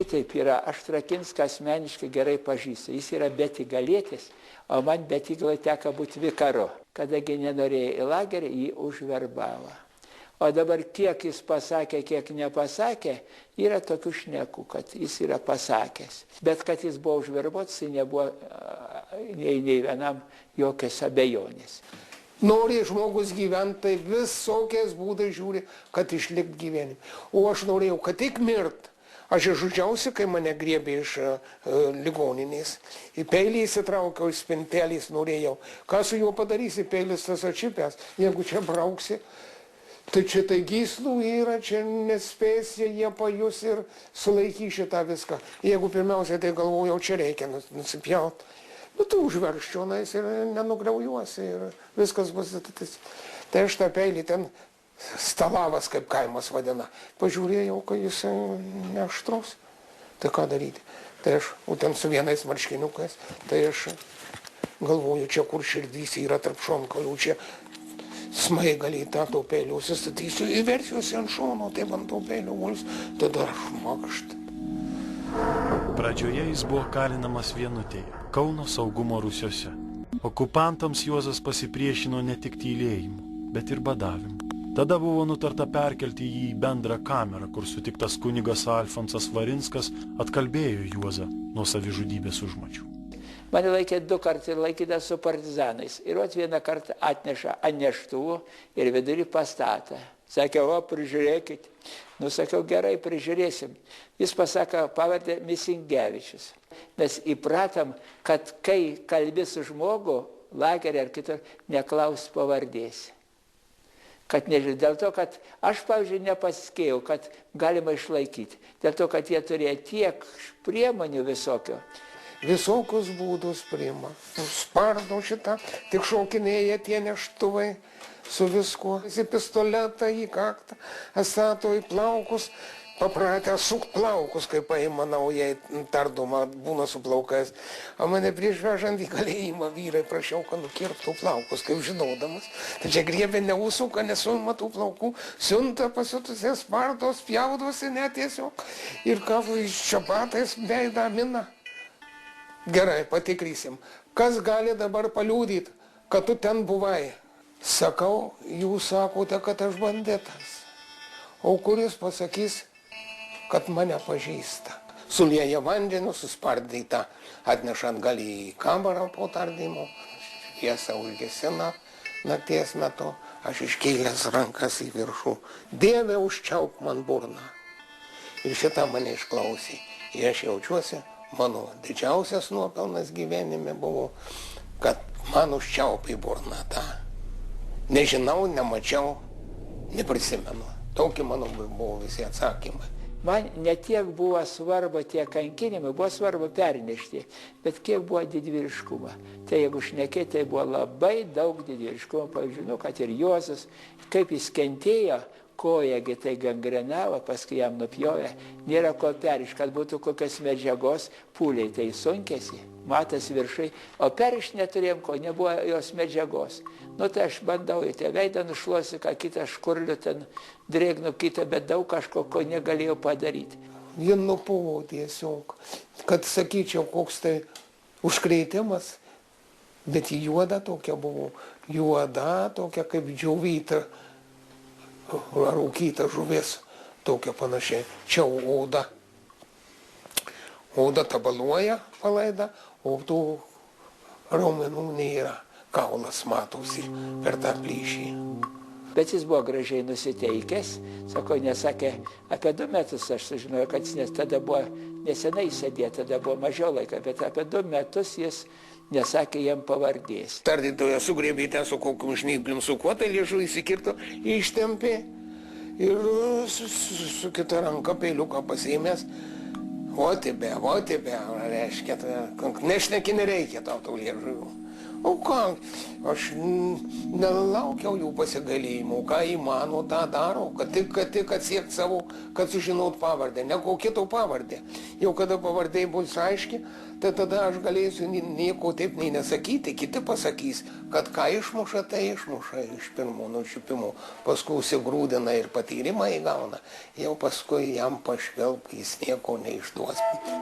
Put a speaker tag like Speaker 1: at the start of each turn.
Speaker 1: šitaip yra, aš Strakinską asmeniškai gerai pažįstu. Jis yra betigalietis, o man betigalai teko būti vikaru. Kadangi nenorėjo į lagerį, jį užverbavo. O dabar kiek jis pasakė, kiek nepasakė, yra tokių šnekų, kad jis yra pasakęs. Bet kad jis buvo užverbotas, tai nebuvo nei vienam jokios abejonės.
Speaker 2: Nori žmogus gyventi, tai visokiais būdais žiūri, kad išlikt gyvenime. O aš norėjau, kad tik mirt. Aš išžudžiausi, kai mane griebė iš ligoninės. Į peilį įsitraukiau, iš spintelės norėjau. Ką su juo padarysi, peilis tas atšipęs. Jeigu čia brauksi, tai čia tai gyslų yra, čia nespės, jie pajus ir sulaikys šitą viską. Jeigu pirmiausia, tai galvojau, čia reikia nusipjauti. Nu, tu užverščionais ir nenugriaujuosi ir viskas bus. Tai aš tą peilį ten stalavas, kaip kaimas vadina. Pažiūrėjau, kad jis neaštrus. Tai ką daryti? Tai aš, ten su vienais marškiniukais, tai aš galvoju, čia kur širdys yra tarp šonkaulių, čia smaigalį tą to peilį sustatysiu, įversiuosi ant šono, taip ant to peilio guls, tada aš makšt.
Speaker 3: Pradžioje jis buvo kalinamas vienutėje, Kauno saugumo rūsiuose. Okupantams Juozas pasipriešino ne tik tylėjimu, bet ir badavimu. Tada buvo nutarta perkelti jį į bendrą kamerą, kur sutiktas kunigas Alfonsas Varinskas atkalbėjo Juozą nuo savižudybės užmačių.
Speaker 1: Mane laikė 2 kartus ir laikytas su partizanais. Ir vieną kartą atneša ant neštuvų ir vidury pastatą. Sakė, o, prižiūrėkit. Nu, sakiau, gerai, prižiūrėsim. Jis pasako pavardę Misingevičius. Mes įpratom, kad kai kalbi su žmogu, lagerį ar kitur, neklaus pavardės. Kad nežinau, dėl to, kad aš, pavyzdžiui, nepasitikėjau, kad galima išlaikyti. Dėl to, kad jie turėjo tiek priemonių visokio.
Speaker 2: Visokius būdus priima. Spardo šitą, tik šaukinėja tie neštuvai su viskuo. Į pistoletą, į kaktą, stato į plaukus, papratę sukt plaukus, kai paima naujai tardoma, būna su plaukais. O mane prieš vežant į kalėjimą vyrai prašiau, kad nukirptų plaukus, kaip žinodamas. Tai čia griebė neusuka, nesuima tų plaukų, siunta pasiutusiais spardos, pjaudosi net tiesiog. Ir ką šapatais veidą mina. Gerai, patikrysim. Kas gali dabar paliūdyti, kad tu ten buvai? Sakau, jūs sakote, kad aš banditas. O kuris pasakys, kad mane pažįsta? Sulieja vandeniu, suspardyta, atnešant gal į kamerą po tardymo. Šviesa užgesina nakties metu. Aš iškėlęs rankas į viršų. Dieve, užčiauk man burną. Ir šitą mane išklausė. Ir aš jaučiuosi, mano didžiausias nuopelnas gyvenime buvo, kad man užčiaupė burną tą. Nežinau, nemačiau, neprisimenu. Tokie mano buvo visi atsakymai.
Speaker 1: Man netiek buvo svarbu tie kankinimai, buvo svarbu pernešti, bet kiek buvo didvyriškumo. Tai jeigu šnekėti, tai buvo labai daug didvyriškumo. Pavyzdžiui, kad ir Juozas, kaip jis kentėjo, kojagi tai gangrenavo, paskui jam nupjovė, nėra ko periš, kad būtų kokios medžiagos, pūliai tai sunkėsi, matas viršai, o periš neturėjom ko, nebuvo jos medžiagos. Nu tai aš bandau į tą veidą nušluosi, ką kitą škurlių ten drėgnų kitą, bet daug kažko, ko negalėjau padaryti.
Speaker 2: Jie nupuvo tiesiog, kad sakyčiau, koks tai užkrėtimas, bet juoda tokia buvo, juoda tokia kaip džiauvyta, rūkyta žuvis, tokia panašiai. Čia oda. Oda tabaluoja palaida, o tų raumenų nėra. Kaulas matosi per tą plyšį.
Speaker 1: Bet jis buvo gražiai nusiteikęs. Sako, nesakė, apie 2 metus aš sužinojau, kad jis tada buvo nesenai sėdė, tada buvo mažiau laiko, bet apie 2 metus jis nesakė jam pavardės.
Speaker 2: Tardytoja sugrėbė ten su kokiu žnyplium, su kuo tai liežu įsikirto, ištempė ir su kita ranka peiliuką pasiėmęs. Votibė, reiškia, nešneki nereikia tau liežuvių. O ką, aš nelaukiau jų pasigalėjimų, ką įmano, tą daro, kad tik atsiekt savo, kad sužinot pavardę, ne ko kito pavardę. Jau kada pavardė bus aiški, tai tada aš galėsiu nieko taip nei nesakyti, kiti pasakys, kad ką išmuša, tai išmuša iš pirmo nušipimo, paskui užsigrūdina ir patyrimą įgauna, jau paskui jam pašvelp, jis nieko neišduos.